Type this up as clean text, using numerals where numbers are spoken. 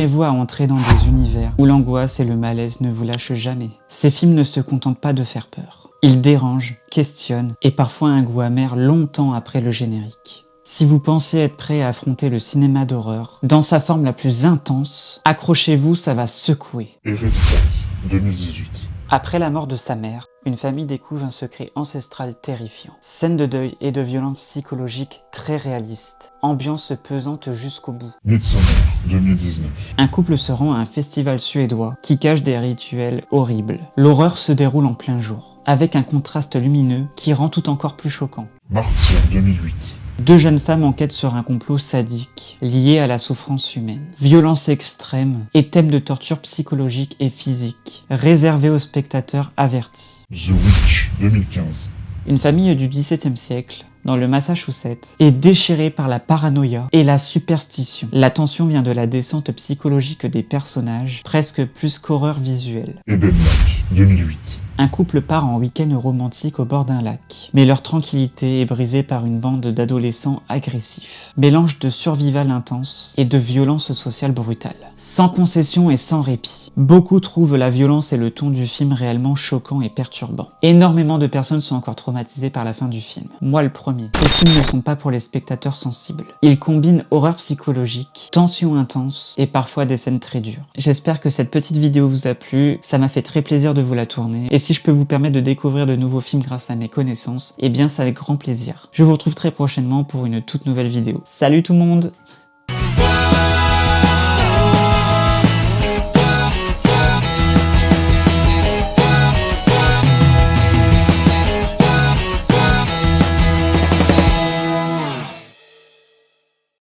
Préparez-vous à entrer dans des univers où l'angoisse et le malaise ne vous lâchent jamais. Ces films ne se contentent pas de faire peur. Ils dérangent, questionnent et parfois un goût amer longtemps après le générique. Si vous pensez être prêt à affronter le cinéma d'horreur dans sa forme la plus intense, accrochez-vous, ça va secouer. Héréditaire, 2018. Après la mort de sa mère, une famille découvre un secret ancestral terrifiant. Scène de deuil et de violence psychologique très réaliste. Ambiance pesante jusqu'au bout. Midsommar, 2019. Un couple se rend à un festival suédois qui cache des rituels horribles. L'horreur se déroule en plein jour, avec un contraste lumineux qui rend tout encore plus choquant. Martyr, 2008. Deux jeunes femmes enquêtent sur un complot sadique lié à la souffrance humaine. Violence extrême et thème de torture psychologique et physique, réservé aux spectateurs avertis. The Witch, 2015. Une famille du XVIIe siècle, dans le Massachusetts, est déchirée par la paranoïa et la superstition. La tension vient de la descente psychologique des personnages, presque plus qu'horreur visuelle. Eden Lake, 2008. Un couple part en week-end romantique au bord d'un lac, mais leur tranquillité est brisée par une bande d'adolescents agressifs. Mélange de survival intense et de violence sociale brutale. Sans concession et sans répit. Beaucoup trouvent la violence et le ton du film réellement choquant et perturbant. Énormément de personnes sont encore traumatisées par la fin du film. Moi le premier. Ces films ne sont pas pour les spectateurs sensibles. Ils combinent horreur psychologique, tension intense et parfois des scènes très dures. J'espère que cette petite vidéo vous a plu, ça m'a fait très plaisir de vous la tourner. Et si je peux vous permettre de découvrir de nouveaux films grâce à mes connaissances, eh bien c'est avec grand plaisir. Je vous retrouve très prochainement pour une toute nouvelle vidéo. Salut tout le monde!